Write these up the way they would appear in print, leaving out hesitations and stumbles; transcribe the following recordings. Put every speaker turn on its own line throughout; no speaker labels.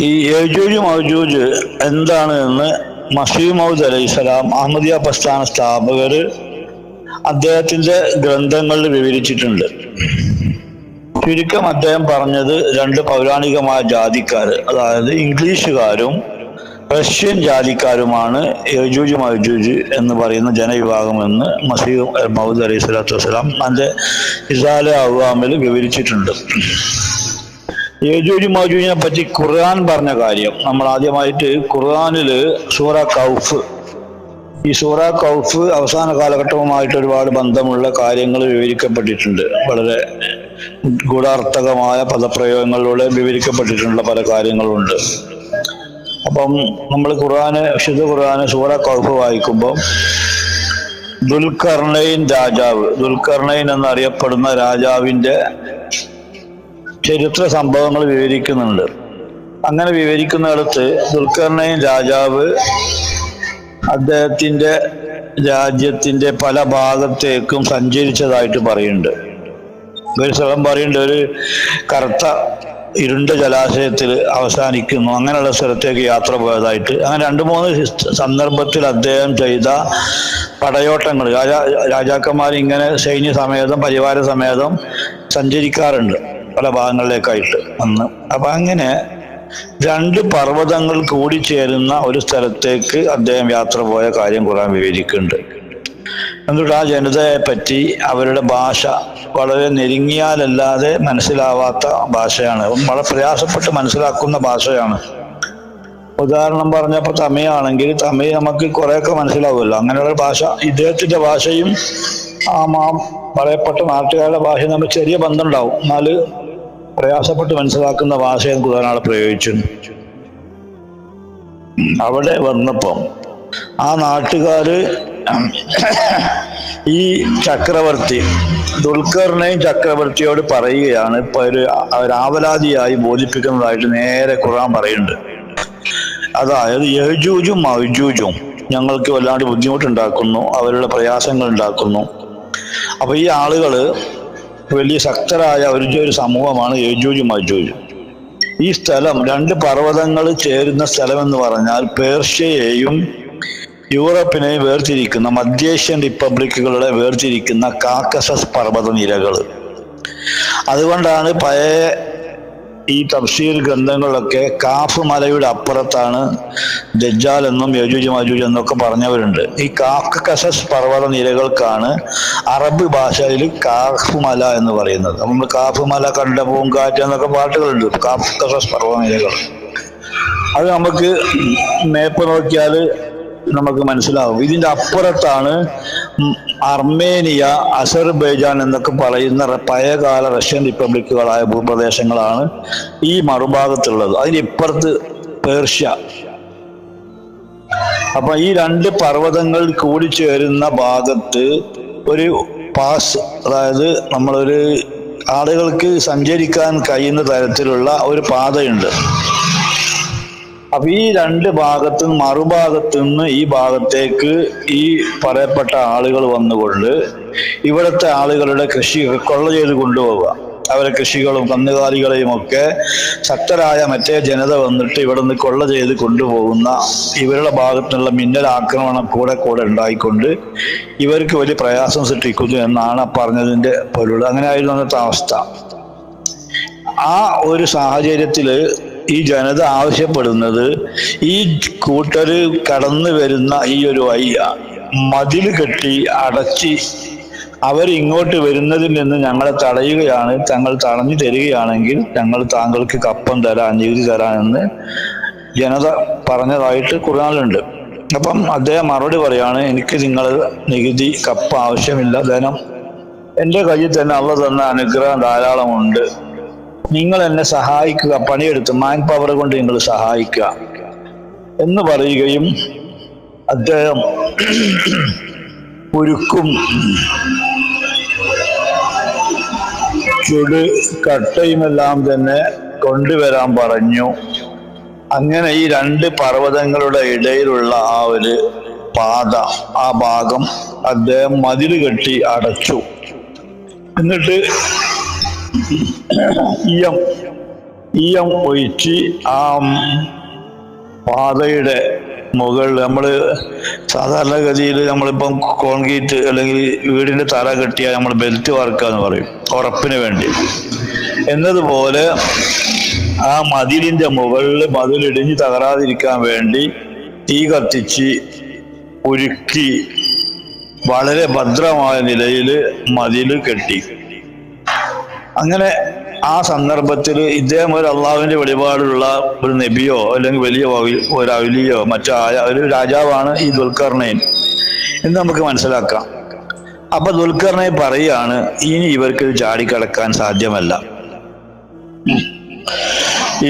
ഈ യജൂജ് മൗജൂജ് എന്താണ് എന്ന് മസീഹ് മൗഊദ് അലൈഹിസ്സലാം അഹമ്മദിയ പ്രസ്ഥാന സ്ഥാപകർ അദ്ദേഹത്തിന്റെ ഗ്രന്ഥങ്ങളിൽ വിവരിച്ചിട്ടുണ്ട്. ചുരുക്കം അദ്ദേഹം പറഞ്ഞത് രണ്ട് പൗരാണികമായ ജാതിക്കാർ, അതായത് ഇംഗ്ലീഷുകാരും റഷ്യൻ ജാതിക്കാരുമാണ് യജൂജ് മൗജൂജ് എന്ന് പറയുന്ന ജനവിഭാഗം എന്ന് മസീഹ് മൗഊദ് അലൈഹി സ്വലാത്തു വസ്സലാം അതിന്റെ ഇസാലെ അവ്വാമിൽ വിവരിച്ചിട്ടുണ്ട്. യജൂജ് മൗജൂജിനെ പറ്റി ഖുർആൻ പറഞ്ഞ കാര്യം നമ്മൾ ആദ്യമായിട്ട് ഖുർആനില് സൂറ കൗഫ്, ഈ സൂറ കൗഫ് അവസാന കാലഘട്ടവുമായിട്ട് ഒരുപാട് ബന്ധമുള്ള കാര്യങ്ങൾ വിവരിക്കപ്പെട്ടിട്ടുണ്ട്. വളരെ ഗൂഢാർത്ഥകമായ പദപ്രയോഗങ്ങളിലൂടെ വിവരിക്കപ്പെട്ടിട്ടുള്ള പല കാര്യങ്ങളുണ്ട്. അപ്പം നമ്മൾ വിശുദ്ധ ഖുർആന് സൂറ കൗഫ് വായിക്കുമ്പോൾ ദുൽഖർനൈൻ രാജാവ്, ദുൽഖർനൈൻ എന്നറിയപ്പെടുന്ന രാജാവിന്റെ ചരിത്ര സംഭവങ്ങൾ വിവരിക്കുന്നുണ്ട്. അങ്ങനെ വിവരിക്കുന്നിടത്ത് ദുൽഖർനൈൻ രാജാവ് അദ്ദേഹത്തിന്റെ രാജ്യത്തിന്റെ പല ഭാഗത്തേക്കും സഞ്ചരിച്ചതായിട്ട് പറയുന്നുണ്ട്. ഒരു സ്ഥലം പറയുന്നുണ്ട്, ഒരു കറുത്ത ഇരുണ്ട ജലാശയത്തിൽ അവസാനിക്കുന്നു, അങ്ങനെയുള്ള സ്ഥലത്തേക്ക് യാത്ര പോയതായിട്ട്. അങ്ങനെ 2-3 സന്ദർഭത്തിൽ അദ്ദേഹം ചെയ്ത പടയോട്ടങ്ങൾ, രാജാക്കന്മാർ ഇങ്ങനെ സൈന്യ സമേതം പരിവാര സമേതം സഞ്ചരിക്കാറുണ്ട് പല ഭാഗങ്ങളിലേക്കായിട്ട് അന്ന്. അപ്പൊ അങ്ങനെ 2 പർവ്വതങ്ങൾ കൂടിച്ചേരുന്ന ഒരു സ്ഥലത്തേക്ക് അദ്ദേഹം യാത്ര പോയ കാര്യം ഖുർആൻ വിവരിക്കുന്നുണ്ട്. എന്നിട്ട് ആ ജനതയെ പറ്റി അവരുടെ ഭാഷ വളരെ നെരുങ്ങിയാലല്ലാതെ മനസ്സിലാവാത്ത ഭാഷയാണ്, വളരെ പ്രയാസപ്പെട്ട് മനസ്സിലാക്കുന്ന ഭാഷയാണ്. ഉദാഹരണം പറഞ്ഞപ്പോൾ തമിഴാണെങ്കിൽ തമിഴ് നമുക്ക് കുറെയൊക്കെ മനസ്സിലാവുമല്ലോ, അങ്ങനെയുള്ള ഭാഷ. ഇദ്ദേഹത്തിന്റെ ഭാഷയും പറയപ്പെട്ട നാട്ടുകാരുടെ ഭാഷയും തമ്മിൽ ചെറിയ ബന്ധം ഉണ്ടാവും, എന്നാൽ പ്രയാസപ്പെട്ട് മനസ്സിലാക്കുന്ന ഭാഷയും ഖുർആൻ പ്രയോഗിച്ചു. അവിടെ വന്നപ്പം ആ നാട്ടുകാര് ഈ ചക്രവർത്തി ദുൽഖർനൈൻ ചക്രവർത്തിയോട് പറയുകയാണ്, ഇപ്പൊ ഒരു ആവലാതിയായി ബോധിപ്പിക്കുന്നതായിട്ട് നേരെ ഖുർആൻ പറയുന്നുണ്ട്. അതായത് യജൂജും മൗജൂജും ഞങ്ങൾക്ക് വല്ലാണ്ട് ബുദ്ധിമുട്ടുണ്ടാക്കുന്നു, അവരുടെ പ്രയാസങ്ങൾ ഉണ്ടാക്കുന്നു. അപ്പൊ ഈ ആളുകള് വലിയ ശക്തരായ ഒരു സമൂഹമാണ് യജൂജ് മൗജൂജ്. ഈ സ്ഥലം 2 പർവ്വതങ്ങൾ ചേരുന്ന സ്ഥലം എന്ന് പറഞ്ഞാൽ പേർഷ്യയെയും യൂറോപ്പിനെയും വേർതിരിക്കുന്ന, മധ്യേഷ്യൻ റിപ്പബ്ലിക്കുകളെ വേർതിരിക്കുന്ന കാക്കസസ് പർവ്വത നിരകൾ. അതുകൊണ്ടാണ് പഴയ ഈ തഫ്സീർ ഗ്രന്ഥങ്ങളിലൊക്കെ കാഫ് മലയുടെ അപ്പുറത്താണ് ദജ്ജാൽ എന്നും യജൂജ് മജൂജ് എന്നൊക്കെ പറഞ്ഞവരുണ്ട്. ഈ കാക്കസസ് പർവ്വത നിരകൾക്കാണ് അറബ് ഭാഷയിൽ കാഫ് മല എന്ന് പറയുന്നത്. നമ്മൾ കാഫ് മല കണ്ട പൂങ്കാറ്റ് എന്നൊക്കെ പാട്ടുകളുണ്ട്. കാക്കസസ് പർവ്വത നിരകൾ അത് നമുക്ക് മേപ്പ് നോക്കിയാൽ നമുക്ക് മനസ്സിലാവും. ഇതിന്റെ അപ്പുറത്താണ് അർമേനിയ, അസർബൈജാൻ എന്നൊക്കെ പറയുന്ന പഴയകാല റഷ്യൻ റിപ്പബ്ലിക്കുകളായ ഭൂപ്രദേശങ്ങളാണ് ഈ മറുഭാഗത്തുള്ളത്. അതിനിപ്പുറത്ത് പേർഷ്യ. അപ്പൊ ഈ 2 പർവ്വതങ്ങൾ കൂടിച്ചേരുന്ന ഭാഗത്ത് ഒരു പാസ്, അതായത് നമ്മളൊരു ആളുകൾക്ക് സഞ്ചരിക്കാൻ കഴിയുന്ന തരത്തിലുള്ള ഒരു പാതയുണ്ട്. അപ്പൊ ഈ 2 ഭാഗത്തും മറുഭാഗത്തുനിന്ന് ഈ ഭാഗത്തേക്ക് ഈ പറയപ്പെട്ട ആളുകൾ വന്നുകൊണ്ട് ഇവിടുത്തെ ആളുകളുടെ കൃഷി കൊള്ള ചെയ്ത് കൊണ്ടുപോവുക. അവരെ കൃഷികളും കന്നുകാലികളെയും ഒക്കെ ശക്തരായ മറ്റേ ജനത വന്നിട്ട് ഇവിടെ നിന്ന് കൊള്ള ചെയ്ത് കൊണ്ടുപോകുന്ന ഇവരുടെ ഭാഗത്തുനിന്നുള്ള മിന്നൽ ആക്രമണം കൂടെ ഉണ്ടായിക്കൊണ്ട് ഇവർക്ക് വലിയ പ്രയാസം സൃഷ്ടിക്കുന്നു എന്നാണ് പറഞ്ഞതിന്റെ പൊരുൾ. അങ്ങനെ ആയിരുന്നു അന്നത്തെ അവസ്ഥ. ആ ഒരു സാഹചര്യത്തില് ഈ ജനത ആവശ്യപ്പെടുന്നത് ഈ കൂട്ടര് കടന്നു വരുന്ന ഈ ഒരു വഴി മതിൽ കെട്ടി അടച്ച് അവരിങ്ങോട്ട് വരുന്നതിൽ നിന്ന് ഞങ്ങളെ തടയുകയാണ്. തങ്ങൾ തടഞ്ഞു തരികയാണെങ്കിൽ ഞങ്ങൾ താങ്കൾക്ക് കപ്പം തരാൻ, നികുതി തരാനെന്ന് ജനത പറഞ്ഞതായിട്ട് ഖുർആനിലുണ്ട്. അപ്പം അദ്ദേഹം മറുപടി പറയാണ്, എനിക്ക് നിങ്ങൾ നികുതി കപ്പ ആവശ്യമില്ല, ധനം എൻ്റെ കയ്യിൽ തന്നെ അള്ളാഹു തന്ന അനുഗ്രഹം ധാരാളമുണ്ട്. നിങ്ങൾ എന്നെ സഹായിക്കുക, പണിയെടുത്ത് മാൻ പവർ കൊണ്ട് നിങ്ങൾ സഹായിക്കുക എന്ന് പറയുകയും അദ്ദേഹം ഉരുക്കും ചുട് കട്ടയുമെല്ലാം തന്നെ കൊണ്ടുവരാൻ പറഞ്ഞു. അങ്ങനെ ഈ 2 പർവ്വതങ്ങളുടെ ഇടയിലുള്ള ആ ഒരു പാത, ആ ഭാഗം അദ്ദേഹം മതിൽ കെട്ടി അടച്ചു. എന്നിട്ട് ഈയം ഒഴിച്ച് ആ പാതയുടെ മുകളിൽ നമ്മൾ സാധാരണഗതിയിൽ നമ്മളിപ്പം കോൺക്രീറ്റ് അല്ലെങ്കിൽ വീടിൻ്റെ തറ കെട്ടിയാൽ നമ്മൾ ബെൽറ്റ് വാർക്കുക എന്ന് പറയും, ഉറപ്പിന് വേണ്ടി. എന്നതുപോലെ ആ മതിലിൻ്റെ മുകളിൽ മതിലിടിഞ്ഞ് തകരാതിരിക്കാൻ വേണ്ടി തീ കത്തിച്ച് ഉരുക്കി വളരെ ഭദ്രമായ നിലയിൽ മതിൽ കെട്ടി. അങ്ങനെ ആ സന്ദർഭത്തിൽ ഇദ്ദേഹം ഒരു അള്ളാഹുവിന്റെ വെളിപാടുള്ള ഒരു നബിയോ അല്ലെങ്കിൽ വലിയ ഒരു ഔലിയോ ഒരു രാജാവാണ് ഈ ദുൽഖർനൈൻ എന്ന് നമുക്ക് മനസ്സിലാക്കാം. അപ്പൊ ദുൽഖർനൈൻ പറയാണ്, ഇനി ഇവർക്ക് ചാടിക്കടക്കാൻ സാധ്യമല്ല.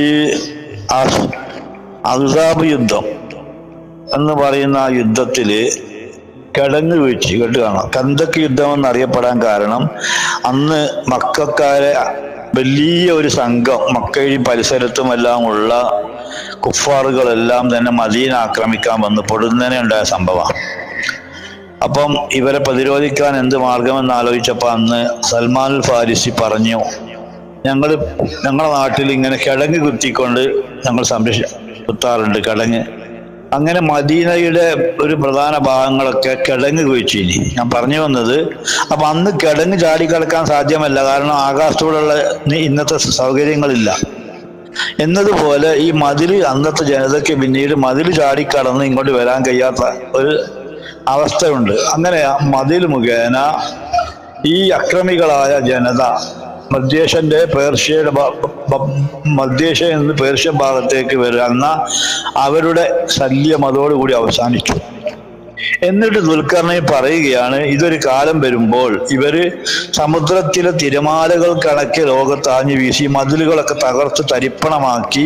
ഈ അഹ്സാബ് യുദ്ധം എന്ന് പറയുന്ന ആ യുദ്ധത്തില് കിടങ്ങ് വീഴ്ച കേട്ട് കാണാം. കന്തക്ക് യുദ്ധം എന്നറിയപ്പെടാൻ കാരണം അന്ന് മക്കക്കാരെ വലിയ ഒരു സംഘം മക്കയും പരിസരത്തുമെല്ലാം ഉള്ള കുഫാറുകളെല്ലാം തന്നെ മദീന ആക്രമിക്കാൻ വന്ന് പൊടുന്നതിനെ ഉണ്ടായ സംഭവമാണ്. അപ്പം ഇവരെ പ്രതിരോധിക്കാൻ എന്ത് മാർഗമെന്ന് ആലോചിച്ചപ്പോൾ അന്ന് സൽമാനുൽ ഫാരിസി പറഞ്ഞു, ഞങ്ങളുടെ നാട്ടിൽ ഇങ്ങനെ കിടങ്ങ് കുത്തിക്കൊണ്ട് ഞങ്ങൾ കുത്താറുണ്ട് കിടങ്ങ്. അങ്ങനെ മദീനയുടെ ഒരു പ്രധാന ഭാഗങ്ങളൊക്കെ കിടങ്ങ് കുഴിച്ചിനി. ഞാൻ പറഞ്ഞു വന്നത്, അപ്പൊ അന്ന് കിടങ്ങ് ചാടിക്കിടക്കാൻ സാധ്യമല്ല, കാരണം ആകാശത്തോടുള്ള ഇന്നത്തെ സൗകര്യങ്ങളില്ല. എന്നതുപോലെ ഈ മതില് അന്നത്തെ ജനതയ്ക്ക് പിന്നീട് മതില് ചാടിക്കടന്ന് ഇങ്ങോട്ട് വരാൻ കഴിയാത്ത ഒരു അവസ്ഥയുണ്ട്. അങ്ങനെ മതിൽ മുഖേന ഈ അക്രമികളായ ജനത മധ്യേഷ്യന്റെ മധ്യേഷ്യ എന്ന് പേർഷ്യൻ ഭാഗത്തേക്ക് വരുന്ന അവരുടെ ശല്യം അതോടുകൂടി അവസാനിച്ചു. എന്നിട്ട് ദുൽഖർനൈൻ പറയുകയാണ്, ഇതൊരു കാലം വരുമ്പോൾ ഇവര് സമുദ്രത്തിലെ തിരമാലകൾ കണക്കെ ലോകത്താഞ്ഞു വീശി മതിലുകളൊക്കെ തകർത്ത് തരിപ്പണമാക്കി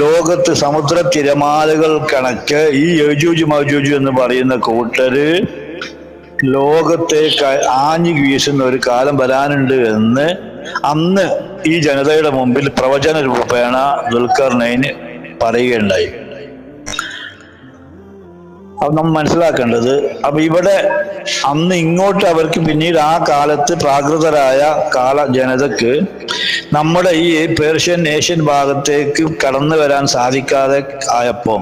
ലോകത്ത് സമുദ്ര തിരമാലകൾ കണക്ക് ഈ യജൂജ് മജൂജ് എന്ന് പറയുന്ന കൂട്ടര് ലോകത്തേക്ക് ആഞ്ഞു വീശുന്ന ഒരു കാലം വരാനുണ്ട് എന്ന് അന്ന് ഈ ജനതയുടെ മുമ്പിൽ പ്രവചന രൂപേണ ദുൽഖർനൈൻ പറയുകയുണ്ടായി. അത് നമ്മൾ മനസ്സിലാക്കേണ്ടത്, അപ്പൊ ഇവിടെ അന്ന് ഇങ്ങോട്ട് അവർക്ക് പിന്നീട് ആ കാലത്ത് പ്രാകൃതരായ ജനതക്ക് നമ്മുടെ ഈ പേർഷ്യൻ ഏഷ്യൻ ഭാഗത്തേക്ക് കടന്നു വരാൻ സാധിക്കാതെ ആയപ്പോൾ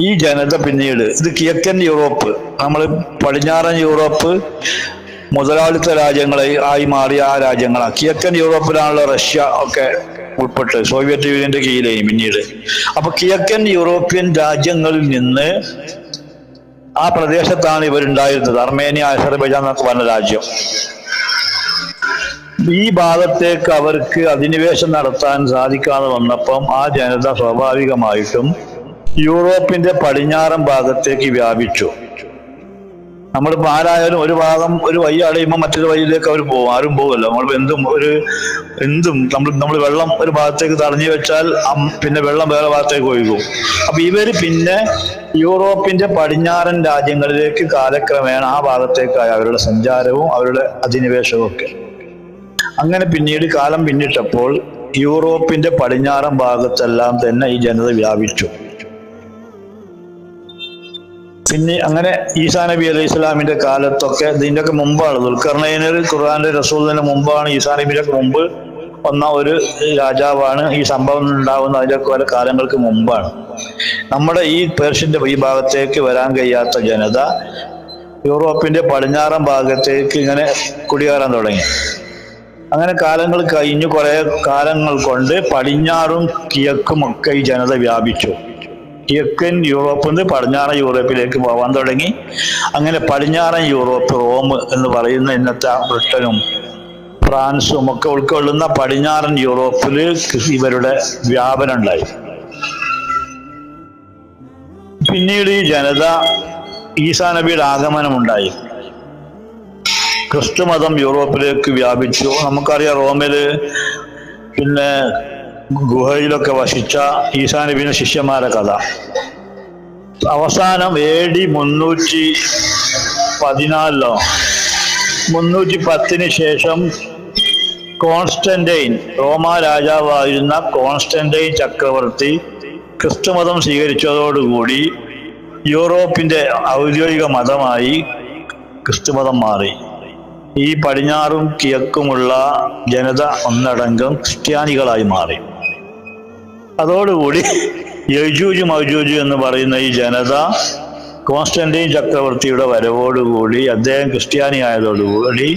ഈ ജനത പിന്നീട് ഇത് കിഴക്കൻ യൂറോപ്പ്, നമ്മൾ പടിഞ്ഞാറൻ യൂറോപ്പ് മുതലാളിത്ത രാജ്യങ്ങളായി മാറിയ ആ രാജ്യങ്ങളാണ്. കിഴക്കൻ യൂറോപ്പിലാണല്ലോ റഷ്യ ഒക്കെ ഉൾപ്പെട്ട് സോവിയറ്റ് യൂണിയന്റെ കീഴിലായി പിന്നീട്. അപ്പൊ കിഴക്കൻ യൂറോപ്യൻ രാജ്യങ്ങളിൽ നിന്ന് ആ പ്രദേശത്താണ് ഇവരുണ്ടായിരുന്നത്. അർമേനിയ, അസർബൈജാൻ എന്നൊക്കെ പറഞ്ഞ രാജ്യം. ഈ ഭാഗത്തേക്ക് അവർക്ക് അധിനിവേശം നടത്താൻ സാധിക്കാതെ വന്നപ്പം ആ ജനത സ്വാഭാവികമായിട്ടും യൂറോപ്പിന്റെ പടിഞ്ഞാറൻ ഭാഗത്തേക്ക് വ്യാപിച്ചു. നമ്മളിപ്പോൾ ആരായാലും ഒരു ഭാഗം ഒരു വഴി അടയുമ്പോൾ മറ്റൊരു വഴിയിലേക്ക് അവർ പോകും, ആരും പോകുമല്ലോ. നമ്മളിപ്പോൾ നമ്മൾ വെള്ളം ഒരു ഭാഗത്തേക്ക് തടഞ്ഞു വെച്ചാൽ പിന്നെ വെള്ളം വേറെ ഭാഗത്തേക്ക് ഒഴുകും. അപ്പൊ ഇവര് പിന്നെ യൂറോപ്പിന്റെ പടിഞ്ഞാറൻ രാജ്യങ്ങളിലേക്ക് കാലക്രമേണ ആ ഭാഗത്തേക്കായ അവരുടെ സഞ്ചാരവും അവരുടെ അധിനിവേശവും ഒക്കെ. അങ്ങനെ പിന്നീട് കാലം പിന്നിട്ടപ്പോൾ യൂറോപ്പിന്റെ പടിഞ്ഞാറൻ ഭാഗത്തെല്ലാം തന്നെ ഈ ജനത വ്യാപിച്ചു. പിന്നെ അങ്ങനെ ഈസാ നബി അലൈഹി സ്വലാമിന്റെ കാലത്തൊക്കെ, ഇതിൻ്റെയൊക്കെ മുമ്പാണ് ദുൽഖർനൈൻ ഖുർആന്റെ റസൂലിന് മുമ്പാണ്. ഈസാ നബിയുടെ മുമ്പ് വന്ന ഒരു രാജാവാണ്. ഈ സംഭവം ഉണ്ടാകുന്ന അതിൻ്റെയൊക്കെ പല കാലങ്ങൾക്ക് മുമ്പാണ്. നമ്മുടെ ഈ പേർഷ്യന്റെ ഈ ഭാഗത്തേക്ക് വരാൻ കഴിയാത്ത ജനത യൂറോപ്പിന്റെ പടിഞ്ഞാറൻ ഭാഗത്തേക്ക് ഇങ്ങനെ കുടിയേറാൻ തുടങ്ങി. അങ്ങനെ കാലങ്ങൾ കഴിഞ്ഞു. കുറെ കാലങ്ങൾ കൊണ്ട് പടിഞ്ഞാറും കിഴക്കും ഒക്കെ ഈ ജനത വ്യാപിച്ചു. കിഴക്കൻ യൂറോപ്പിൽ നിന്ന് പടിഞ്ഞാറൻ യൂറോപ്പിലേക്ക് പോകാൻ തുടങ്ങി. അങ്ങനെ പടിഞ്ഞാറൻ യൂറോപ്പ്, റോം എന്ന് പറയുന്ന ഇന്നത്തെ ബ്രിട്ടനും ഫ്രാൻസും ഒക്കെ ഉൾക്കൊള്ളുന്ന പടിഞ്ഞാറൻ യൂറോപ്പിൽ ഇവരുടെ വ്യാപനം ഉണ്ടായി. പിന്നീട് ഈ ജനത ഈസാ നബിയുടെ ആഗമനം ഉണ്ടായി. ക്രിസ്തുമതം യൂറോപ്പിലേക്ക് വ്യാപിച്ചു. നമുക്കറിയാം റോമില് പിന്നെ ഗുഹയിലൊക്കെ വസിച്ച ഈസാ നബിയുടെ ശിഷ്യന്മാരെ കഥ. അവസാനം AD 314 310 ശേഷം കോൺസ്റ്റന്റൈൻ, റോമ രാജാവായിരുന്ന കോൺസ്റ്റന്റൈൻ ചക്രവർത്തി ക്രിസ്തുമതം സ്വീകരിച്ചതോടുകൂടി യൂറോപ്പിന്റെ ഔദ്യോഗിക മതമായി ക്രിസ്തുമതം മാറി. ഈ പടിഞ്ഞാറും കിഴക്കുമുള്ള ജനത ഒന്നടങ്കം ക്രിസ്ത്യാനികളായി മാറി. അതോടുകൂടി യജൂജ് മൗജൂജ് എന്ന് പറയുന്ന ഈ ജനത കോൺസ്റ്റന്റൈൻ ചക്രവർത്തിയുടെ വരവോടുകൂടി അദ്ദേഹം ക്രിസ്ത്യാനിയായതോടുകൂടി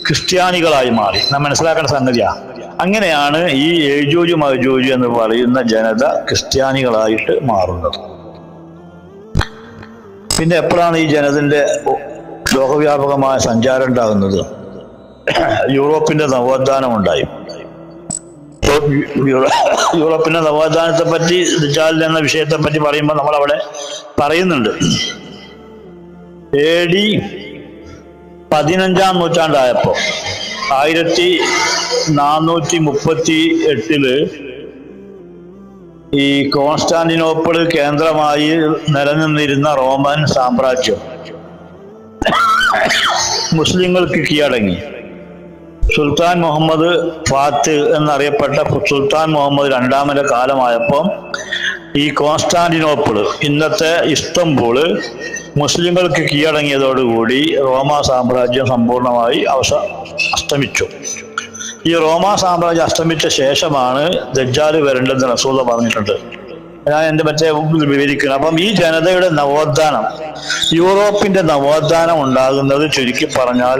ക്രിസ്ത്യാനികളായി മാറി. നാം മനസ്സിലാക്കേണ്ട സംഗതിയാണ്. അങ്ങനെയാണ് ഈ യജൂജ് മൗജൂജ് എന്ന് പറയുന്ന ജനത ക്രിസ്ത്യാനികളായിട്ട് മാറുന്നത്. പിന്നെ എപ്പോഴാണ് ഈ ജനതന്റെ ലോകവ്യാപകമായ സഞ്ചാരം ഉണ്ടാകുന്നത്? യൂറോപ്പിന്റെ നവോത്ഥാനം ഉണ്ടായി. യൂറോപ്പിന്റെ നവോത്ഥാനത്തെ പറ്റി, ദജ്ജാൽ എന്ന വിഷയത്തെ പറ്റി പറയുമ്പോൾ നമ്മളവിടെ പറയുന്നുണ്ട്, AD 15-ാം നൂറ്റാണ്ടായപ്പോ 1438 ഈ കോൺസ്റ്റാന്റിനോപ്പിൾ കേന്ദ്രമായി നിലനിന്നിരുന്ന റോമൻ സാമ്രാജ്യം മുസ്ലിങ്ങൾക്ക് കീഴടങ്ങി. സുൽത്താൻ മുഹമ്മദ് ഫാത്ത് എന്നറിയപ്പെട്ട സുൽത്താൻ മുഹമ്മദ് രണ്ടാമന്റെ കാലമായപ്പോൾ ഈ കോൺസ്റ്റാന്റിനോപ്പിള്, ഇന്നത്തെ ഇസ്തംബൂള്, മുസ്ലിങ്ങൾക്ക് കീഴടങ്ങിയതോടുകൂടി റോമാ സാമ്രാജ്യം സമ്പൂർണമായി അസ്തമിച്ചു. ഈ റോമാ സാമ്രാജ്യം അസ്തമിച്ച ശേഷമാണ് ദജ്ജാൽ വരേണ്ടതെന്ന് റസൂൽ പറഞ്ഞിട്ടുണ്ട്. ഞാൻ എൻ്റെ വിവരിക്കുന്നത്. അപ്പം ഈ ജനതയുടെ നവോത്ഥാനം, യൂറോപ്പിന്റെ നവോത്ഥാനം ഉണ്ടാകുന്നത് ചുരുക്കി പറഞ്ഞാൽ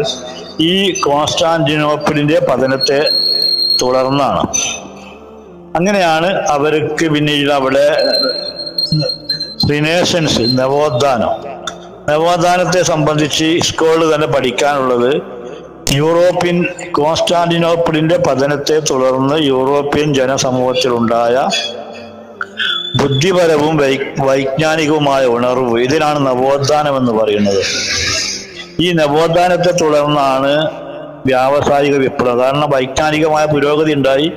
ഈ കോൺസ്റ്റാന്റിനോപ്പിളിന്റെ പതനത്തെ തുടർന്നാണ്. അങ്ങനെയാണ് അവർക്ക് പിന്നീട് അവിടെ റിനേസൻസ്, നവോത്ഥാനത്തെ സംബന്ധിച്ച് സ്കൂളിൽ തന്നെ പഠിക്കാനുള്ളത് യൂറോപ്യൻ കോൺസ്റ്റാന്റിനോപ്പിളിന്റെ പതനത്തെ തുടർന്ന് യൂറോപ്യൻ ജനസമൂഹത്തിലുണ്ടായ ബുദ്ധിപരവും വൈജ്ഞാനികവുമായ ഉണർവ്, ഇതിനാണ് നവോത്ഥാനം എന്ന് പറയുന്നത്. ഈ നവോത്ഥാനത്തെ തുടർന്നാണ് വ്യാവസായിക വിപ്ലവം. കാരണം വൈജ്ഞാനികമായ പുരോഗതി ഉണ്ടായി.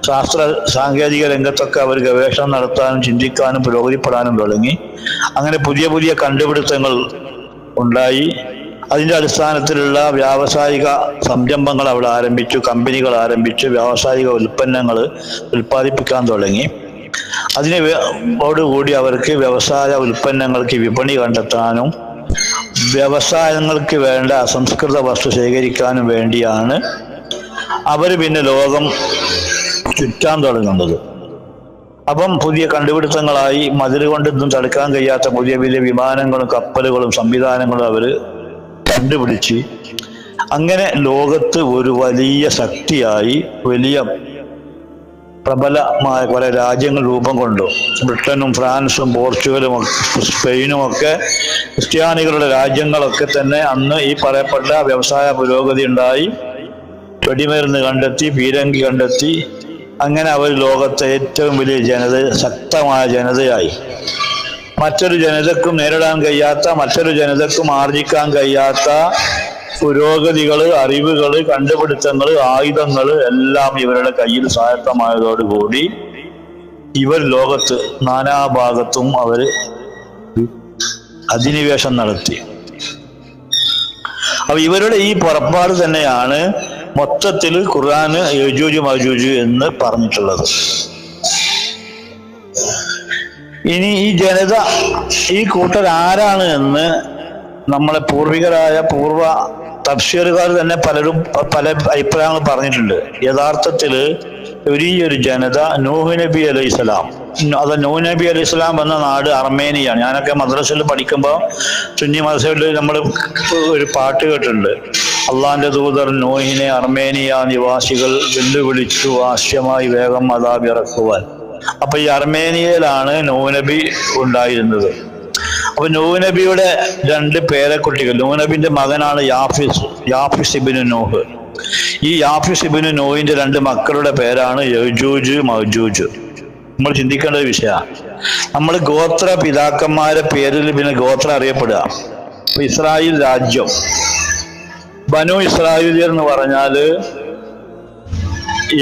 ശാസ്ത്ര സാങ്കേതിക രംഗത്തൊക്കെ അവർ ഗവേഷണം നടത്താനും ചിന്തിക്കാനും പുരോഗതിപ്പെടാനും തുടങ്ങി. അങ്ങനെ പുതിയ പുതിയ കണ്ടുപിടുത്തങ്ങൾ ഉണ്ടായി. അതിൻ്റെ അടിസ്ഥാനത്തിലുള്ള വ്യാവസായിക സംരംഭങ്ങൾ അവിടെ ആരംഭിച്ചു, കമ്പനികൾ ആരംഭിച്ചു, വ്യാവസായിക ഉൽപ്പന്നങ്ങൾ ഉൽപ്പാദിപ്പിക്കാൻ തുടങ്ങി. അതിനോടുകൂടി അവർക്ക് വ്യവസായ ഉൽപ്പന്നങ്ങൾക്ക് വിപണി കണ്ടെത്താനും വ്യവസായങ്ങൾക്ക് വേണ്ട അസംസ്കൃത വസ്തു ശേഖരിക്കാനും വേണ്ടിയാണ് അവർ പിന്നെ ലോകം ചുറ്റാൻ തുടങ്ങുന്നത്. അപ്പം പുതിയ കണ്ടുപിടുത്തങ്ങളായി മതിൽ കൊണ്ടൊന്നും തടുക്കാൻ കഴിയാത്ത പുതിയ പുതിയ വിമാനങ്ങളും കപ്പലുകളും സംവിധാനങ്ങളും അവർ കണ്ടുപിടിച്ച് അങ്ങനെ ലോകത്ത് ഒരു വലിയ ശക്തിയായി വലിയ പ്രബലമായ പല രാജ്യങ്ങൾ രൂപം കൊണ്ടു. ബ്രിട്ടനും ഫ്രാൻസും പോർച്ചുഗലും സ്പെയിനും ഒക്കെ ക്രിസ്ത്യാനികളുടെ രാജ്യങ്ങളൊക്കെ തന്നെ അന്ന് ഈ പറയപ്പെട്ട വ്യവസായ പുരോഗതി ഉണ്ടായി. വെടിമരുന്ന് കണ്ടെത്തി, പീരങ്കി കണ്ടെത്തി. അങ്ങനെ അവർ ലോകത്തെ ഏറ്റവും വലിയ ശക്തമായ ജനതയായി. മറ്റൊരു ജനതക്കും നേരിടാൻ കഴിയാത്ത, മറ്റൊരു ജനതക്കും ആർജിക്കാൻ കഴിയാത്ത പുരോഗതികള്, അറിവുകള്, കണ്ടുപിടുത്തങ്ങള്, ആയുധങ്ങള് എല്ലാം ഇവരുടെ കയ്യിൽ സ്വായത്തമായതോടുകൂടി ഇവർ ലോകത്ത് നാനാഭാഗത്തും അവർ അധിനിവേശം നടത്തി. അപ്പൊ ഇവരുടെ ഈ പുറപ്പാട് തന്നെയാണ് മൊത്തത്തിൽ ഖുർആന് യജൂജ് മജൂജ് എന്ന് പറഞ്ഞിട്ടുള്ളത്. ഇനി ഈ ജനത, ഈ കൂട്ടർ ആരാണ് എന്ന് നമ്മളെ പൂർവികരായ പൂർവ തഫ്സീറുകാർ തന്നെ പലരും പല അഭിപ്രായങ്ങൾ പറഞ്ഞിട്ടുണ്ട്. യഥാർത്ഥത്തില് ഒരു ജനത നൂഹ് നബി അലൈഹി സ്വലാം, അത് നൂഹ് നബി അലൈഹി സ്വലാം എന്ന നാട് അർമേനിയാണ്. ഞാനൊക്കെ മദ്രസയിൽ പഠിക്കുമ്പോൾ സുന്നി മദ്രസയിൽ നമ്മൾ ഒരു പാട്ട് കേട്ടിട്ടുണ്ട്. അള്ളാന്റെ ദൂതർ നൂഹിനെ അർമേനിയ നിവാസികൾ വെല്ലുവിളിച്ചു ആശ്യമായി വേഗം അദാബിറക്കുവാൻ. അപ്പൊ ഈ അർമേനിയയിലാണ് നൂഹ് നബി ഉണ്ടായിരുന്നത്. അപ്പൊ നൂഹ് നബിയുടെ 2 പേരക്കുട്ടികൾ, നൂഹ് നബിന്റെ മകനാണ് യാഫിസ് ഇബ്നു നൂഹ്. ഈ യാഫിസ് ഇബ്നു നൂഹിന്റെ 2 മക്കളുടെ പേരാണ് യജൂജ് മജൂജ്. നമ്മൾ ചിന്തിക്കേണ്ട ഒരു വിഷയമാണ്. നമ്മൾ ഗോത്ര പിതാക്കന്മാരെ പേരിൽ പിന്നെ ഗോത്രം അറിയപ്പെടുക. ഇസ്രായേൽ രാജ്യം, ബനു ഇസ്രായേലിയർ എന്ന് പറഞ്ഞാല്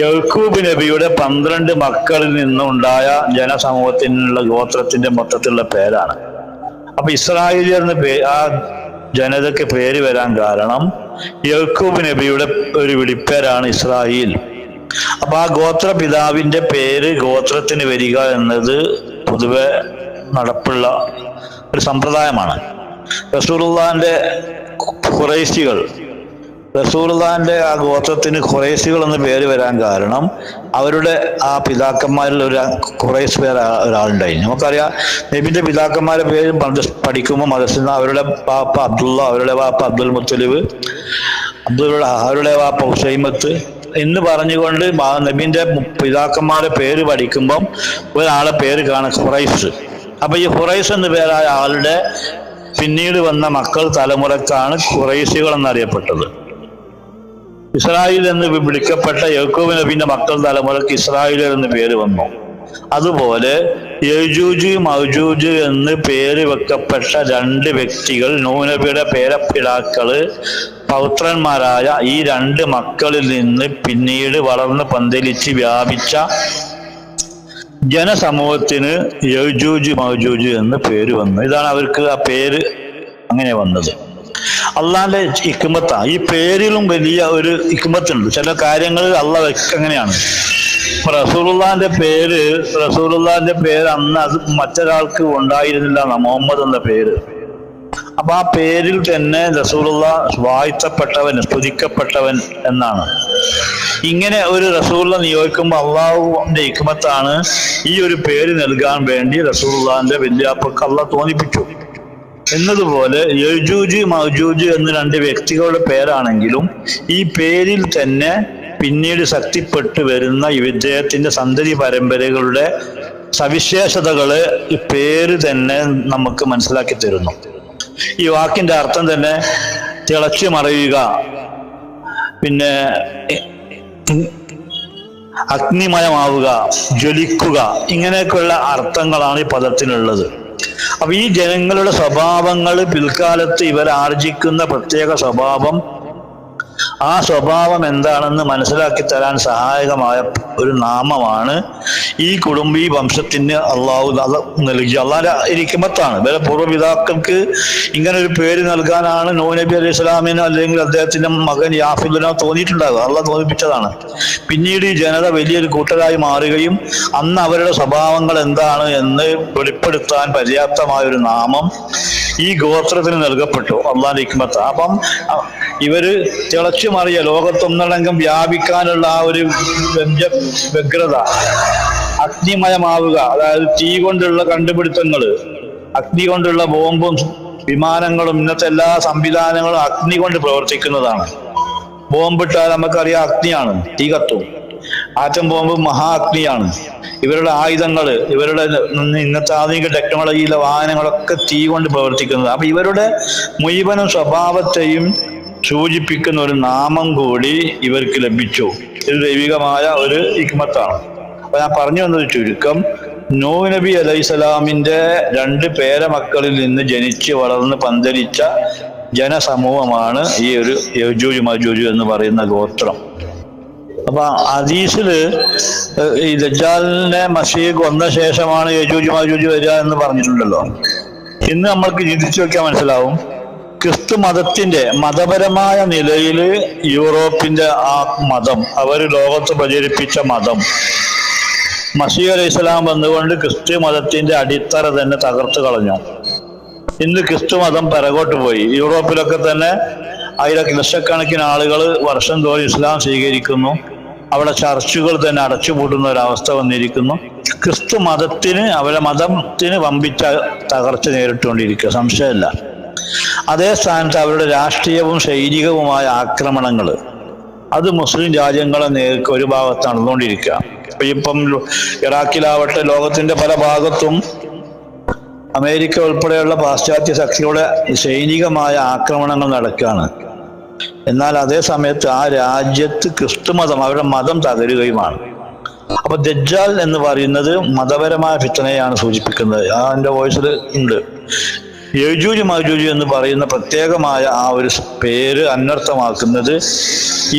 യഹൂബ് നബിയുടെ 12 മക്കളിൽ നിന്നുണ്ടായ ജനസമൂഹത്തിനുള്ള ഗോത്രത്തിന്റെ മൊത്തത്തിലുള്ള പേരാണ്. അപ്പൊ ഇസ്രായേലിയർ എന്ന് ആ ജനതയ്ക്ക് പേര് വരാൻ കാരണം യഹൂബ് നബിയുടെ ഒരു വിളിപ്പേരാണ് ഇസ്രായേൽ. അപ്പൊ ആ ഗോത്ര പിതാവിന്റെ പേര് ഗോത്രത്തിന് വരിക എന്നത് പൊതുവെ നടപ്പുള്ള ഒരു സമ്പ്രദായമാണ്. റസൂലുള്ളാഹിന്റെ ഖുറൈശികൾ റസൂലുള്ളാഹിന്റെ ആ ഗോത്രത്തിന് ഖുറൈശികൾ എന്ന പേര് വരാൻ കാരണം അവരുടെ ആ പിതാക്കന്മാരിൽ ഒരു ഖുറൈശ് പേര് ഒരാളുണ്ടായി. നമുക്കറിയാം നബിന്റെ പിതാക്കന്മാരുടെ പേര് പഠിക്കുമ്പോൾ മദർസിൽ അവരുടെ വാപ്പ അബ്ദുള്ള, അവരുടെ വാപ്പ അബ്ദുൽ മുത്തലിബ്, അവരുടെ വാപ്പ ഹുസൈമത്ത് എന്ന് പറഞ്ഞുകൊണ്ട് നബിന്റെ പിതാക്കന്മാരുടെ പേര് പഠിക്കുമ്പം ഒരാളെ പേര് കാണാം ഖുറൈശ്. അപ്പൊ ഈ ഖുറൈശ് എന്ന പേരായ ആളുടെ പിന്നീട് വന്ന മക്കൾ തലമുറക്കാണ് ഖുറൈശികൾ എന്നറിയപ്പെട്ടത്. ഇസ്രായേൽ എന്ന് വിളിക്കപ്പെട്ട യാക്കൂബ് നബിന്റെ മക്കൾ തലമുറക്ക് ഇസ്രായേലർ എന്ന് പേര് വന്നു. അതുപോലെ യജൂജ് മൗജൂജ് എന്ന് പേര് വെക്കപ്പെട്ട രണ്ട് വ്യക്തികൾ നൂഹ് നബിയുടെ പേരപ്പിതാക്കള് പൗത്രന്മാരായ ഈ രണ്ട് മക്കളിൽ നിന്ന് പിന്നീട് വളർന്ന് പന്തലിച്ച് വ്യാപിച്ച ജനസമൂഹത്തിന് യജൂജ് മൗജൂജ് എന്ന് പേര് വന്നു. ഇതാണ് അവർക്ക് ആ പേര് അങ്ങനെ വന്നത്. അള്ളാന്റെ ഹിക്മത്താ. ഈ പേരിലും വലിയ ഒരു ഹിക്മത്തുണ്ട്. ചില കാര്യങ്ങൾ അള്ളാഹ് അങ്ങനെയാണ്. റസൂലുള്ളാഹിന്റെ പേര് അന്ന് അത് മറ്റൊരാൾക്ക് ഉണ്ടായിരുന്നില്ല, മുഹമ്മദ് എന്ന പേര്. അപ്പൊ ആ പേരിൽ തന്നെ റസൂലുള്ളാഹ് വാഴ്ത്തപ്പെട്ടവൻ, സ്തുതിക്കപ്പെട്ടവൻ എന്നാണ്. ഇങ്ങനെ ഒരു റസൂലുള്ളാഹ് നിയോഗിക്കുമ്പോൾ അള്ളാഹുവിന്റെ ഹിക്മത്താണ് ഈ ഒരു പേര് നൽകാൻ വേണ്ടി റസൂലുള്ളാഹിന്റെ വല്യാപ്പക്ക് അള്ളാഹ് തോന്നിപ്പിച്ചു. എന്നതുപോലെ യജൂജ് മൗജൂജ് എന്ന് രണ്ട് വ്യക്തികളുടെ പേരാണെങ്കിലും ഈ പേരിൽ തന്നെ പിന്നീട് ശക്തിപ്പെട്ടു വരുന്ന ഈ വിദ്ദേഹത്തിന്റെ സന്തതി പരമ്പരകളുടെ സവിശേഷതകള് ഈ പേര് തന്നെ നമുക്ക് മനസ്സിലാക്കി തരുന്നു. ഈ വാക്കിന്റെ അർത്ഥം തന്നെ തിളച്ചു മറിയുക, പിന്നെ അഗ്നിമയമാവുക, ജ്വലിക്കുക, ഇങ്ങനെയൊക്കെയുള്ള അർത്ഥങ്ങളാണ് ഈ പദത്തിനുള്ളത്. അപ്പൊ ഈ ജനങ്ങളുടെ സ്വഭാവങ്ങൾ പിൽക്കാലത്ത് ഇവർ ആർജിക്കുന്ന പ്രത്യേക സ്വഭാവം, ആ സ്വഭാവം എന്താണെന്ന് മനസ്സിലാക്കി തരാൻ സഹായകമായ ഒരു നാമമാണ് ഈ കുടുംബി വംശത്തിന് അള്ളാഹു നൽകിയ അള്ളാഹുവിന്റെ ഹിക്മത്താണ്. ഇവരെ പൂർവ്വപിതാക്കൾക്ക് ഇങ്ങനെ ഒരു പേര് നൽകാനാണ് നൂഹ് നബി അലൈഹി സ്വലാമിനോ അല്ലെങ്കിൽ അദ്ദേഹത്തിന്റെ മകൻ യാഫിലിനോ തോന്നിയിട്ടുണ്ടാകുക. അള്ളാഹ് തോന്നിപ്പിച്ചതാണ്. പിന്നീട് ഈ ജനത വലിയൊരു കൂട്ടരായി മാറുകയും അന്ന് അവരുടെ സ്വഭാവങ്ങൾ എന്താണ് എന്ന് വെളിപ്പെടുത്താൻ പര്യാപ്തമായ ഒരു നാമം ഈ ഗോത്രത്തിന് നൽകപ്പെട്ടു. അള്ളാഹുവിന്റെ ഹിക്മത്ത്. അപ്പം ഇവര് തിളച്ചു മറിയ ലോകത്തൊന്നടങ്കം വ്യാപിക്കാനുള്ള ആ ഒരു വ്യഗ്രത, അഗ്നിമയമാവുക, അതായത് തീ കൊണ്ടുള്ള കണ്ടുപിടുത്തങ്ങള്, അഗ്നി കൊണ്ടുള്ള ബോംബും വിമാനങ്ങളും ഇന്നത്തെ എല്ലാ സംവിധാനങ്ങളും അഗ്നി കൊണ്ട് പ്രവർത്തിക്കുന്നതാണ്. ബോംബിട്ടാൽ നമുക്കറിയാം അഗ്നിയാണ്, തീ കത്തും. ആറ്റം ബോംബ് മഹാ അഗ്നിയാണ്. ഇവരുടെ ആയുധങ്ങള്, ഇവരുടെ ഇന്നത്തെ ആധുനിക ടെക്നോളജിയിലെ വാഹനങ്ങളൊക്കെ തീ കൊണ്ട് പ്രവർത്തിക്കുന്നത്. അപ്പൊ ഇവരുടെ മുഴുവനും സ്വഭാവത്തെയും സൂചിപ്പിക്കുന്ന ഒരു നാമം കൂടി ഇവർക്ക് ലഭിച്ചു. ഇത് ദൈവികമായ ഒരു ഹിക്മത്താണ്. അപ്പൊ ഞാൻ പറഞ്ഞു വന്നത് ചുരുക്കം, നൂഹ് നബി അലൈഹിസ്സലാമിന്റെ രണ്ട് പേരമക്കളിൽ നിന്ന് ജനിച്ച് വളർന്ന് പന്തലിച്ച ജനസമൂഹമാണ് ഈ ഒരു യജൂജ് മജൂജ് എന്ന് പറയുന്ന ഗോത്രം. അപ്പൊ ഹദീസില് ഈ ദജ്ജാലിനെ മസീഹ് കൊന്ന ശേഷമാണ് യജൂജ് മജൂജ് വരിക എന്ന് പറഞ്ഞിട്ടുണ്ടല്ലോ. ഇന്ന് നമ്മൾക്ക് ചിന്തിച്ചു നോക്കിയാൽ മനസ്സിലാവും, ക്രിസ്തു മതത്തിന്റെ മതപരമായ നിലയിൽ യൂറോപ്പിന്റെ ആ മതം, അവർ ലോകത്ത് പ്രചരിപ്പിച്ച മതം, മസീഹ് അലൈഹി സ്വലാം വന്നുകൊണ്ട് ക്രിസ്തു മതത്തിന്റെ അടിത്തറ തന്നെ തകർത്തു കളഞ്ഞു. ഇന്ന് ക്രിസ്തു മതം പിറകോട്ട് പോയി. യൂറോപ്പിലൊക്കെ തന്നെ ലക്ഷക്കണക്കിന് ആളുകൾ വർഷം തോറും ഇസ്ലാം സ്വീകരിക്കുന്നു. അവിടെ ചർച്ചുകൾ തന്നെ അടച്ചുപൂട്ടുന്ന ഒരവസ്ഥ വന്നിരിക്കുന്നു. ക്രിസ്തു മതത്തിന്, അവരുടെ മതത്തിന് വമ്പിച്ച തകർച്ച നേരിട്ടുകൊണ്ടിരിക്കുക, സംശയമില്ല. അതേ സ്ഥാനത്ത് അവരുടെ രാഷ്ട്രീയവും സൈനികവുമായ ആക്രമണങ്ങൾ അത് മുസ്ലിം രാജ്യങ്ങളെ നേർക്ക് ഒരു ഭാഗത്ത് നടന്നുകൊണ്ടിരിക്കുക. ഇപ്പം ഇറാഖിലാവട്ടെ, ലോകത്തിന്റെ പല ഭാഗത്തും അമേരിക്ക ഉൾപ്പെടെയുള്ള പാശ്ചാത്യ ശക്തികളുടെ സൈനികമായ ആക്രമണങ്ങൾ നടക്കുകയാണ്. എന്നാൽ അതേ സമയത്ത് ആ രാജ്യത്ത് ക്രിസ്തുമതം, അവരുടെ മതം തകരുകയുമാണ്. അപ്പൊ ദജ്ജാൽ എന്ന് പറയുന്നത് മതപരമായ ഫിത്നയാണ് സൂചിപ്പിക്കുന്നത്. അതിന്റെ വോയിസിൽ ഉണ്ട്. യജൂജ് മജൂജ് എന്ന് പറയുന്ന പ്രത്യേകമായ ആ ഒരു പേര് അന്വർത്ഥമാക്കുന്നത്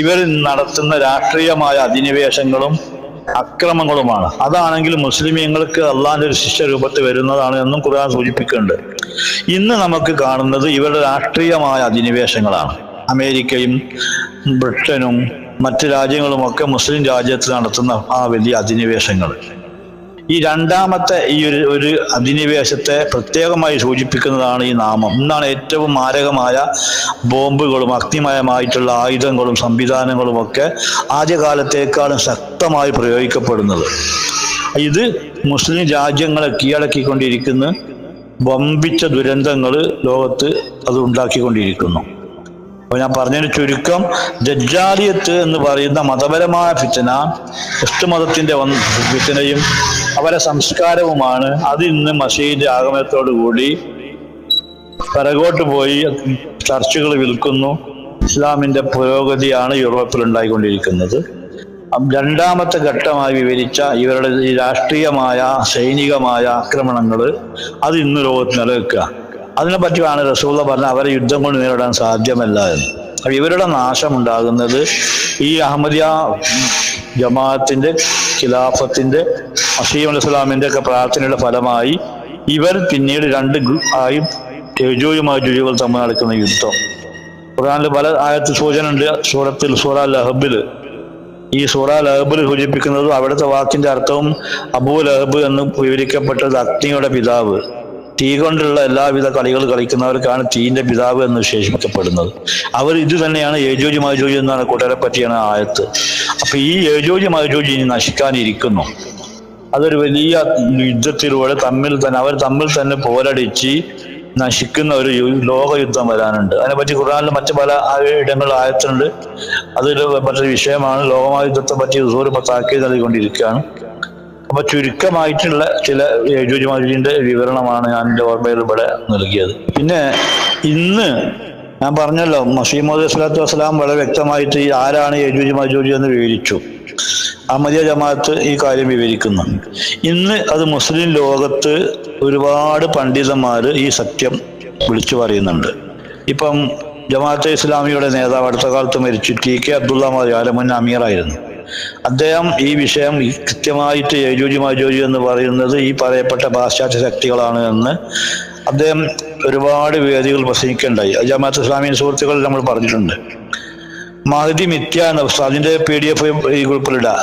ഇവർ നടത്തുന്ന രാഷ്ട്രീയമായ അധിനിവേശങ്ങളും അക്രമങ്ങളുമാണ്. അതാണെങ്കിൽ മുസ്ലിമീങ്ങൾക്ക് അള്ളാഹിന്റെ ഒരു ശിക്ഷ രൂപത്തിൽ വരുന്നതാണ് എന്നും ഖുർആൻ സൂചിപ്പിക്കുന്നുണ്ട്. ഇന്ന് നമുക്ക് കാണുന്നത് ഇവരുടെ രാഷ്ട്രീയമായ അധിനിവേശങ്ങളാണ്. അമേരിക്കയും ബ്രിട്ടനും മറ്റ് രാജ്യങ്ങളുമൊക്കെ മുസ്ലിം രാജ്യത്ത് നടത്തുന്ന ആ വലിയ അധിനിവേശങ്ങൾ. ഈ രണ്ടാമത്തെ ഈ ഒരു അധിനിവേശത്തെ പ്രത്യേകമായി സൂചിപ്പിക്കുന്നതാണ് ഈ നാമം. ഇന്നാണ് ഏറ്റവും മാരകമായ ബോംബുകളും അഗ്നിമയമായിട്ടുള്ള ആയുധങ്ങളും സംവിധാനങ്ങളും ഒക്കെ ആദ്യകാലത്തേക്കാളും ശക്തമായി പ്രയോഗിക്കപ്പെടുന്നത്. ഇത് മുസ്ലിം രാജ്യങ്ങളെ കീഴടക്കിക്കൊണ്ടിരിക്കുന്ന വമ്പിച്ച ദുരന്തങ്ങൾ ലോകത്ത് അത് ഉണ്ടാക്കിക്കൊണ്ടിരിക്കുന്നു. അപ്പോൾ ഞാൻ പറഞ്ഞതിന് ചുരുക്കം, ദജ്ജാലിയത്ത് എന്ന് പറയുന്ന മതപരമായ ഫിത്ന ക്രിസ്തുമതത്തിൻ്റെ ഫിത്നയും അവരെ സംസ്കാരവുമാണ്. അത് ഇന്ന് മസീദിന്റെ ആഗമനത്തോടു കൂടി പിറകോട്ട് പോയി ചർച്ചുകൾ വിൽക്കുന്നു. ഇസ്ലാമിന്റെ പുരോഗതിയാണ് യൂറോപ്പിൽ ഉണ്ടായിക്കൊണ്ടിരിക്കുന്നത്. രണ്ടാമത്തെ ഘട്ടമായി വിവരിച്ച ഇവരുടെ ഈ രാഷ്ട്രീയമായ സൈനികമായ ആക്രമണങ്ങൾ അത് ഇന്ന് ലോകത്ത് നിലനിൽക്കുക. അതിനെ പറ്റിയാണ് റസൂലുള്ള പറഞ്ഞ അവരെ യുദ്ധം കൊണ്ട് നേരിടാൻ സാധ്യമല്ല എന്ന്. അപ്പം ഇവരുടെ നാശം ഉണ്ടാകുന്നത് ഈ അഹമ്മദിയ ജമാഅത്തിന്റെ ഖിലാഫത്തിന്റെ മസീഹ് അലൈഹി സ്വലാമിന്റെ ഒക്കെ പ്രാർത്ഥനയുടെ ഫലമായി ഇവർ പിന്നീട് രണ്ട് ആയി യജൂജ് മഅജൂജുകൾ തമ്മിൽ നടക്കുന്ന യുദ്ധം. ഖുർആനിൽ പല ആയത്ത് സൂചന ഉണ്ട്. സൂറ ലഹബിൽ, ഈ സൂറ ലഹബിൽ സൂചിപ്പിക്കുന്നത് അവിടുത്തെ വാക്കിന്റെ അർത്ഥവും അബൂ ലഹബ് എന്ന് വിവരിക്കപ്പെട്ടത് അഗ്നിയുടെ പിതാവ്. തീ കൊണ്ടുള്ള എല്ലാവിധ കളികൾ കളിക്കുന്നവർക്കാണ് തീന്റെ പിതാവ് എന്ന് വിശേഷിപ്പിക്കപ്പെടുന്നത്. അവർ ഇത് തന്നെയാണ് യജൂജ് മഅജൂജ് എന്നാണ് കൂട്ടരെ പറ്റിയാണ് ആയത്ത്. അപ്പൊ ഈ യജൂജ് മഅജൂജ് ഇനി നശിക്കാനിരിക്കുന്നു. അതൊരു വലിയ യുദ്ധത്തിലൂടെ അവർ തമ്മിൽ തന്നെ പോരടിച്ച് നശിക്കുന്ന ഒരു ലോകയുദ്ധം വരാനുണ്ട്. അതിനെപ്പറ്റി ഖുർആനിൽ മറ്റു പല ഇടങ്ങളിൽ ആയത്തുണ്ട്. അതൊരു മറ്റൊരു വിഷയമാണ്. ലോകമഹായുദ്ധത്തെ പറ്റി റസൂൽ താക്കീത് നൽകിക്കൊണ്ടിരിക്കുകയാണ്. അപ്പൊ ചുരുക്കമായിട്ടുള്ള ചില യജൂജ് മഅജൂജിന്റെ വിവരണമാണ് ഞാൻ എൻ്റെ ഓർമ്മയിൽ ഇവിടെ നൽകിയത്. പിന്നെ ഇന്ന് ഞാൻ പറഞ്ഞല്ലോ, മസീഹ് മൗഊദ് സ്വല്ലല്ലാഹു അലൈഹി വസല്ലം വളരെ വ്യക്തമായിട്ട് ആരാണ് യജൂജ് മഅജൂജ് എന്ന് വിവരിച്ചു. അഹമ്മദിയ ജമാഅത്ത് ഈ കാര്യം വിവരിക്കുന്നു. ഇന്ന് അത് മുസ്ലിം ലോകത്ത് ഒരുപാട് പണ്ഡിതന്മാർ ഈ സത്യം വിളിച്ചു പറയുന്നുണ്ട്. ഇപ്പം ജമാഅത്തെ ഇസ്ലാമിയുടെ നേതാവ് അടുത്ത കാലത്ത് മരിച്ചു TK അബ്ദുള്ള മൗലവി മുൻ അമീറായിരുന്നു. അദ്ദേഹം ഈ വിഷയം കൃത്യമായിട്ട് യജൂജ് മഅജൂജ് എന്ന് പറയുന്നത് ഈ പറയപ്പെട്ട പാശ്ചാത്യ ശക്തികളാണ് എന്ന് അദ്ദേഹം ഒരുപാട് വേദികൾ പ്രസംഗിക്കുകയുണ്ടായി. ജമാഅത്ത് ഇസ്ലാമി സുഹൃത്തുക്കൾ നമ്മൾ പറഞ്ഞിട്ടുണ്ട്. മഹദി മിഥ്യ എന്ന പുസ്തകം, അതിന്റെ PDF ഈ ഗ്രൂപ്പിലിടാ.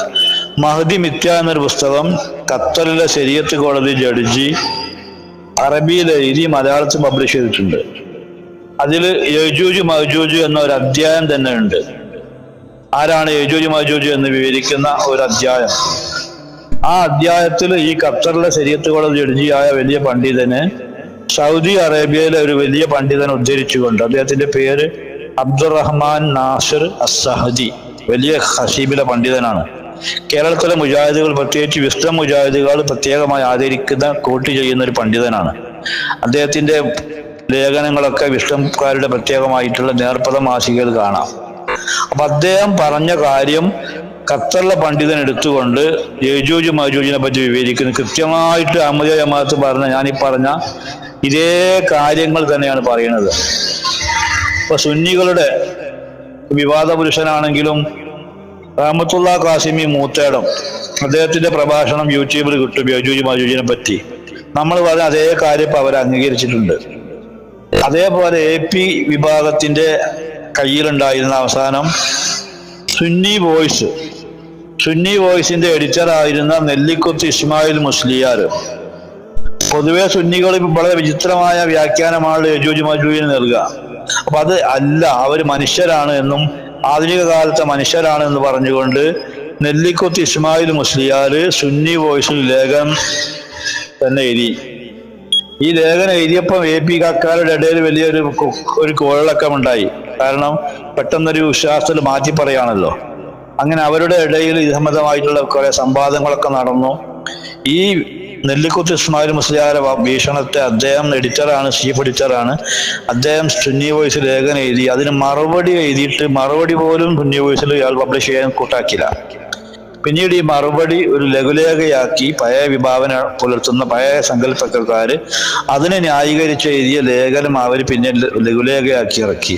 മഹദി മിഥ്യ എന്നൊരു പുസ്തകം ഖത്തറിലെ ശരീഅത്ത് കോടതി ജഡ്ജി അറബിയിൽ എഴുതി മലയാളത്തിൽ പബ്ലിഷ് ചെയ്തിട്ടുണ്ട്. അതിൽ യജൂജ് മഅജൂജ് എന്ന ഒരു അധ്യായം തന്നെ ഉണ്ട്. ആരാണ് യജൂജ് മഅജൂജ് എന്ന് വിവരിക്കുന്ന ഒരു അധ്യായം. ആ അധ്യായത്തിൽ ഈ ഖത്തറിലെ ശരീഅത്ത് കോടതി ജഡ്ജിയായ വലിയ പണ്ഡിതന് സൗദി അറേബ്യയിലെ ഒരു വലിയ പണ്ഡിതനെ ഉദ്ധരിച്ചുകൊണ്ട്, അദ്ദേഹത്തിന്റെ പേര് അബ്ദുറഹ്മാൻ നാസിർ അസ്സഹദി, വലിയ ഖസീബിലെ പണ്ഡിതനാണ്. കേരളത്തിലെ മുജാഹിദുകൾ, പ്രത്യേകിച്ച് വിസ്ഡം മുജാഹിദുകൾ പ്രത്യേകമായി ആദരിക്കുന്ന കോട്ട് ചെയ്യുന്ന ഒരു പണ്ഡിതനാണ്. അദ്ദേഹത്തിന്റെ ലേഖനങ്ങളൊക്കെ വിസ്ഡംകാരുടെ പ്രത്യേകമായിട്ടുള്ള നേർപ്പദ മാസികയിൽ കാണാം. അപ്പൊ അദ്ദേഹം പറഞ്ഞ കാര്യം ഖത്തറിലെ പണ്ഡിതൻ എടുത്തുകൊണ്ട് യജൂജ് മഅജൂജിനെ പറ്റി വിവരിക്കുന്നു. കൃത്യമായിട്ട് അഹമ്മദിയ ജമാഅത്ത് പറഞ്ഞ, ഞാനീ പറഞ്ഞ ഇതേ കാര്യങ്ങൾ തന്നെയാണ് പറയുന്നത്. ഇപ്പൊ സുന്നികളുടെ വിവാദ പുരുഷനാണെങ്കിലും റഹ്മത്തുള്ള ഖാസിമി മൂത്തേടം, അദ്ദേഹത്തിന്റെ പ്രഭാഷണം യൂട്യൂബിൽ കിട്ടും യജൂജ് മഅജൂജിനെ പറ്റി. നമ്മൾ പറഞ്ഞ അതേ കാര്യം ഇപ്പൊ അവർ അംഗീകരിച്ചിട്ടുണ്ട്. അതേപോലെ AP വിഭാഗത്തിന്റെ കയ്യിലുണ്ടായിരുന്ന അവസാനം സുന്നി വോയിസിന്റെ എഡിറ്ററായിരുന്ന നെല്ലിക്കുത്ത് ഇസ്മായിൽ മുസ്ലിയാർ. പൊതുവെ സുന്നികൾ വളരെ വിചിത്രമായ വ്യാഖ്യാനമാണ് യജൂജ് മഅജൂജിന് നൽകുക. അപ്പൊ അത് അല്ല, അവർ മനുഷ്യരാണ് എന്നും ആധുനിക കാലത്തെ മനുഷ്യരാണ് എന്ന് പറഞ്ഞുകൊണ്ട് നെല്ലിക്കുത്ത് ഇസ്മായിൽ മുസ്ലിയാർ സുന്നി വോയിസിൽ ലേഖനം തന്നെ എഴുതി. ഈ ലേഖനം എഴുതിയപ്പോൾ AP കാക്കാരുടെ ഇടയിൽ വലിയൊരു കോളിളക്കമുണ്ടായി. കാരണം പെട്ടെന്നൊരു വിശ്വാസത്തിൽ മാറ്റി പറയാണല്ലോ. അങ്ങനെ അവരുടെ ഇടയിൽ സംബന്ധമായിട്ടുള്ള കുറെ സംവാദങ്ങളൊക്കെ നടന്നു. ഈ നെല്ലിക്കുത്ത് ഇസ്മായിൽ മുസ്ലിയാരെ ഭീഷണത്തെ അദ്ദേഹം എഡിറ്ററാണ്, ചീഫ് എഡിറ്ററാണ്. അദ്ദേഹം സുന്നി വോയിസ് ലേഖനം എഴുതി. അതിന് മറുപടി എഴുതിയിട്ട് മറുപടി പോലും സുന്നി വോയിസിൽ ഇയാൾ പബ്ലിഷ് ചെയ്യാൻ കൂട്ടാക്കില്ല. പിന്നീട് ഈ മറുപടി ഒരു ലഘുലേഖയാക്കി പഴയ വിഭാവന പുലർത്തുന്ന പഴയ സങ്കല്പക്കാര് അതിനെ ന്യായീകരിച്ച് എഴുതിയ ലേഖനം അവർ പിന്നെ ലഘുലേഖയാക്കി ഇറക്കി.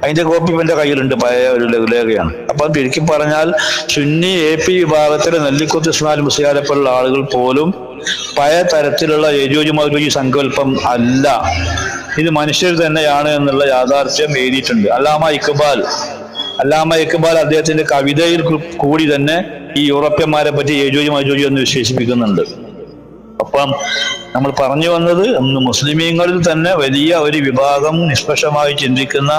അതിന്റെ കോപ്പി എന്റെ കയ്യിലുണ്ട്, പഴയ ഒരു ലഘുലേഖയാണ്. അപ്പം ചുരുക്കി പറഞ്ഞാൽ സുന്നി AP വിഭാഗത്തിലെ നെല്ലിക്കുത്ത് ഇസ്മായിൽ മുസ്ലിയാരെ പോലുള്ള ആളുകൾ പോലും പഴയ തരത്തിലുള്ള യജൂജ് മഅജൂജ് സങ്കല്പം അല്ല, ഇത് മനുഷ്യർ തന്നെയാണ് എന്നുള്ള യാഥാർത്ഥ്യം എഴുതിയിട്ടുണ്ട്. അല്ലാമ ഇക്ബാൽ അദ്ദേഹത്തിന്റെ കവിതയിൽ കൂടി തന്നെ ഈ യൂറോപ്യന്മാരെ പറ്റി യജൂജ് മഅജൂജ് എന്ന് വിശേഷിപ്പിക്കുന്നുണ്ട്. അപ്പം നമ്മൾ പറഞ്ഞു വന്നത് ഇന്ന് മുസ്ലിമീങ്ങളിൽ തന്നെ വലിയ ഒരു വിഭാഗം നിഷ്പക്ഷമായി ചിന്തിക്കുന്ന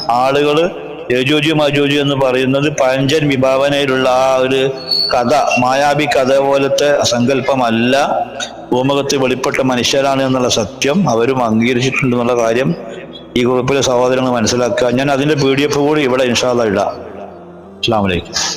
ആളുകൾ യജൂജ് മജൂജ് എന്ന് പറയുന്നത് പഴഞ്ചൻ വിഭാവനയിലുള്ള ആ ഒരു കഥ, മായാവി കഥ പോലത്തെ സങ്കല്പമല്ല, ഭൂമുഖത്ത് വെളിപ്പെട്ട മനുഷ്യരാണ് എന്നുള്ള സത്യം അവരും അംഗീകരിച്ചിട്ടുണ്ടെന്നുള്ള കാര്യം ഈ ഗ്രൂപ്പിലെ സഹോദരങ്ങൾ മനസ്സിലാക്കുക. ഞാൻ അതിന്റെ PDF കൂടി ഇവിടെ ഇൻഷാ അല്ലാഹ് ഇടാം. അസ്സലാമു അലൈക്കും.